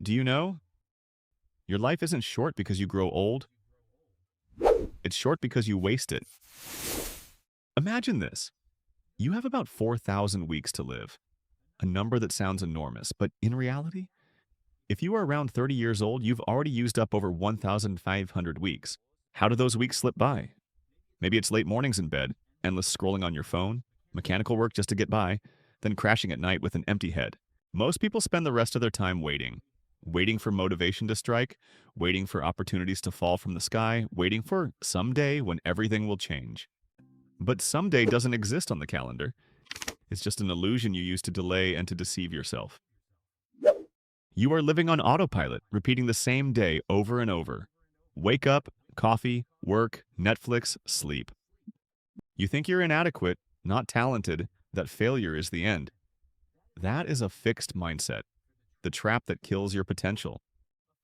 Do you know? Your life isn't short because you grow old. It's short because you waste it. Imagine this. You have about 4,000 weeks to live, a number that sounds enormous, but in reality, if you are around 30 years old, you've already used up over 1,500 weeks. How do those weeks slip by? Maybe it's late mornings in bed, endless scrolling on your phone, mechanical work just to get by, then crashing at night with an empty head. Most people spend the rest of their time waiting. Waiting for motivation to strike, waiting for opportunities to fall from the sky, waiting for someday when everything will change. But someday doesn't exist on the calendar. It's just an illusion you use to delay and to deceive yourself. You are living on autopilot, repeating the same day over and over. Wake up, coffee, work, Netflix, sleep. You think you're inadequate, not talented, that failure is the end. That is a fixed mindset, the trap that kills your potential.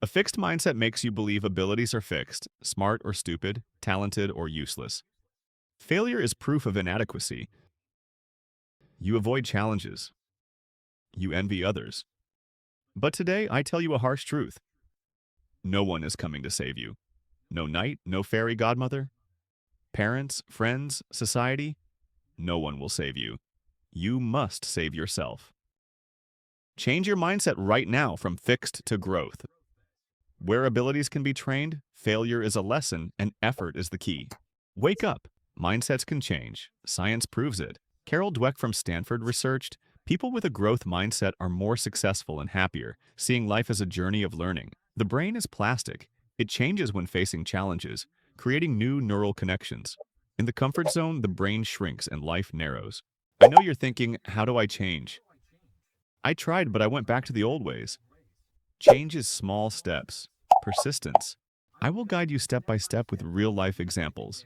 A fixed mindset makes you believe abilities are fixed, smart or stupid, talented or useless. Failure is proof of inadequacy. You avoid challenges. You envy others. But today, I tell you a harsh truth. No one is coming to save you. No knight, no fairy godmother. Parents, friends, society, no one will save you. You must save yourself. Change your mindset right now from fixed to growth. Where abilities can be trained, failure is a lesson and effort is the key. Wake up. Mindsets can change. Science proves it. Carol Dweck from Stanford researched, people with a growth mindset are more successful and happier, seeing life as a journey of learning. The brain is plastic. It changes when facing challenges, creating new neural connections. In the comfort zone, the brain shrinks and life narrows. I know you're thinking, how do I change? I tried, but I went back to the old ways. Change is small steps, persistence. I will guide you step by step with real-life examples.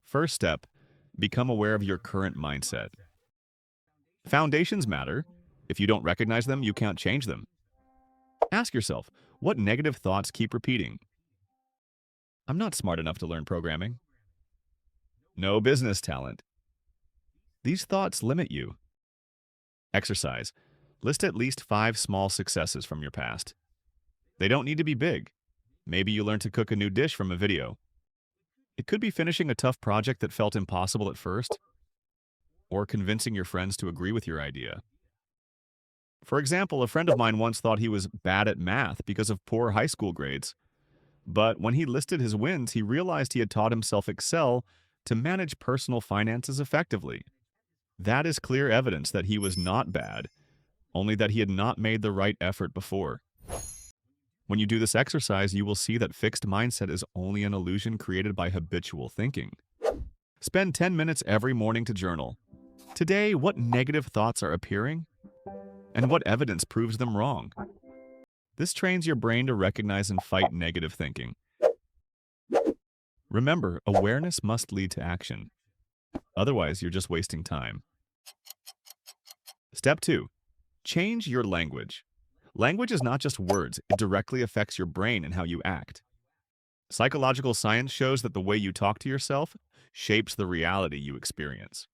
First step, become aware of your current mindset. Foundations matter. If you don't recognize them, you can't change them. Ask yourself, what negative thoughts keep repeating? I'm not smart enough to learn programming. No business talent. These thoughts limit you. Exercise. List at least 5 small successes from your past. They don't need to be big. Maybe you learned to cook a new dish from a video. It could be finishing a tough project that felt impossible at first, or convincing your friends to agree with your idea. For example, a friend of mine once thought he was bad at math because of poor high school grades. But when he listed his wins, he realized he had taught himself Excel to manage personal finances effectively. That is clear evidence that he was not bad, only that he had not made the right effort before. When you do this exercise, you will see that fixed mindset is only an illusion created by habitual thinking. Spend 10 minutes every morning to journal. Today, what negative thoughts are appearing? And what evidence proves them wrong? This trains your brain to recognize and fight negative thinking. Remember, awareness must lead to action. Otherwise, you're just wasting time. Step 2. Change your language. Language is not just words, it directly affects your brain and how you act. Psychological science shows that the way you talk to yourself shapes the reality you experience.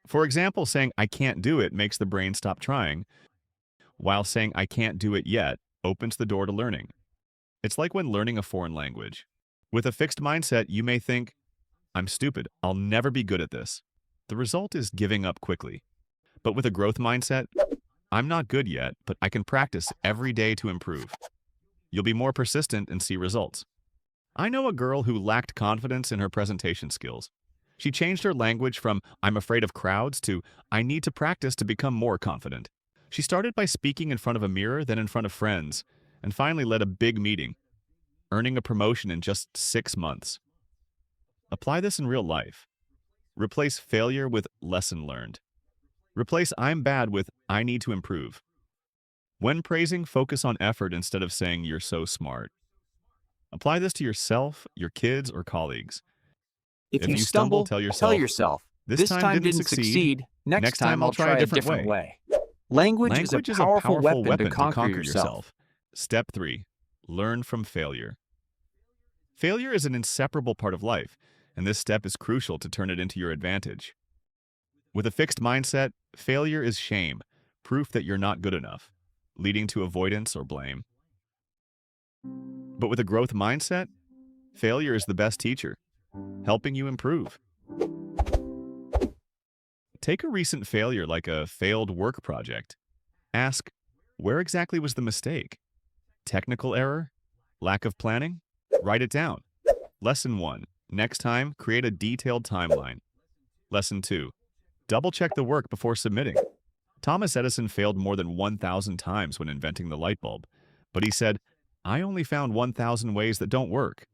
For example, saying, I can't do it makes the brain stop trying, while saying, I can't do it yet opens the door to learning. It's like when learning a foreign language. With a fixed mindset, you may think, I'm stupid, I'll never be good at this. The result is giving up quickly. But with a growth mindset, I'm not good yet, but I can practice every day to improve. You'll be more persistent and see results. I know a girl who lacked confidence in her presentation skills. She changed her language from, I'm afraid of crowds, to, I need to practice to become more confident. She started by speaking in front of a mirror, then in front of friends, and finally led a big meeting, earning a promotion in just 6 months. Apply this in real life. Replace failure with lesson learned. Replace I'm bad with I need to improve. When praising, focus on effort instead of saying you're so smart. Apply this to yourself, your kids, or colleagues. If you stumble, tell yourself, this time didn't succeed. Next time I'll try a different way. Language is a powerful weapon to conquer yourself. Step 3. Learn from failure. Failure is an inseparable part of life, and this step is crucial to turn it into your advantage. With a fixed mindset, failure is shame, proof that you're not good enough. leading to avoidance or blame. But with a growth mindset, failure is the best teacher, helping you improve. Take a recent failure like a failed work project. Ask, where exactly was the mistake? Technical error? Lack of planning? Write it down. Lesson 1. Next time, create a detailed timeline. Lesson 2. Double-check the work before submitting. Thomas Edison failed more than 1,000 times when inventing the light bulb, but he said, "I only found 1,000 ways that don't work."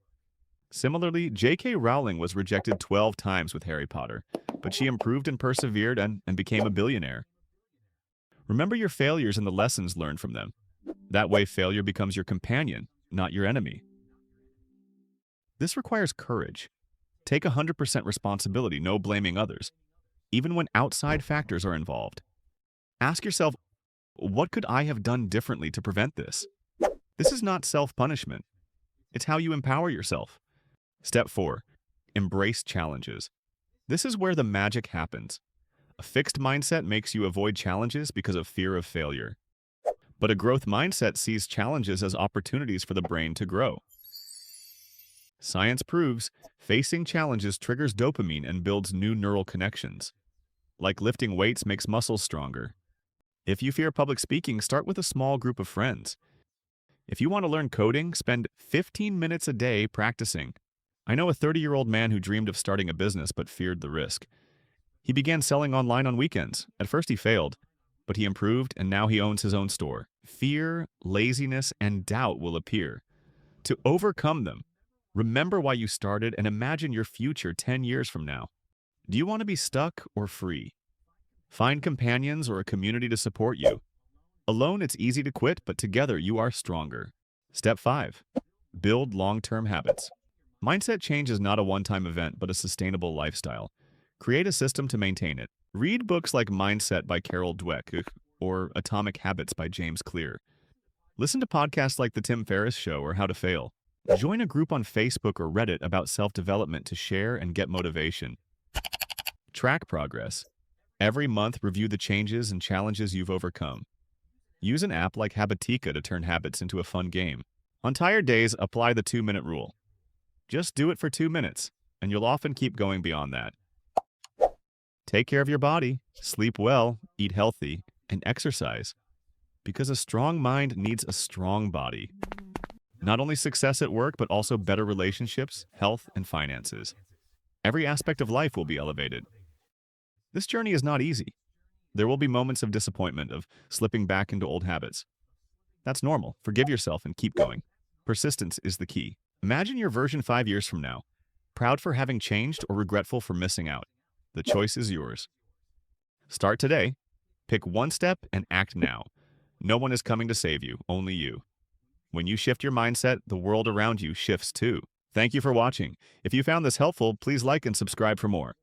Similarly, J.K. Rowling was rejected 12 times with Harry Potter, but she improved and persevered and became a billionaire. Remember your failures and the lessons learned from them. That way, failure becomes your companion, not your enemy. This requires courage. Take 100% responsibility, no blaming others, even when outside factors are involved. Ask yourself, what could I have done differently to prevent this? This is not self-punishment. It's how you empower yourself. Step 4. Embrace challenges. This is where the magic happens. A fixed mindset makes you avoid challenges because of fear of failure. But a growth mindset sees challenges as opportunities for the brain to grow. Science proves facing challenges triggers dopamine and builds new neural connections. Like lifting weights makes muscles stronger. If you fear public speaking, start with a small group of friends. If you want to learn coding, spend 15 minutes a day practicing. I know a 30-year-old man who dreamed of starting a business but feared the risk. He began selling online on weekends. At first he failed, but he improved and now he owns his own store. Fear, laziness, and doubt will appear. To overcome them, remember why you started and imagine your future 10 years from now. Do you want to be stuck or free? Find companions or a community to support you. Alone, it's easy to quit, but together you are stronger. Step 5. Build long-term habits. Mindset change is not a one-time event, but a sustainable lifestyle. Create a system to maintain it. Read books like Mindset by Carol Dweck or Atomic Habits by James Clear. Listen to podcasts like The Tim Ferriss Show or How to Fail. Join a group on Facebook or Reddit about self-development to share and get motivation. Track progress. Every month, review the changes and challenges you've overcome. Use an app like Habitica to turn habits into a fun game. On tired days, apply the 2-minute rule. Just do it for 2 minutes, and you'll often keep going beyond that. Take care of your body, sleep well, eat healthy, and exercise. Because a strong mind needs a strong body. Not only success at work, but also better relationships, health, and finances. Every aspect of life will be elevated. This journey is not easy. There will be moments of disappointment, of slipping back into old habits. That's normal. Forgive yourself and keep going. Persistence is the key. Imagine your version 5 years from now, proud for having changed or regretful for missing out. The choice is yours. Start today, pick one step, and act now. No one is coming to save you, only you. When you shift your mindset, the world around you shifts too. Thank you for watching. If you found this helpful, please like and subscribe for more.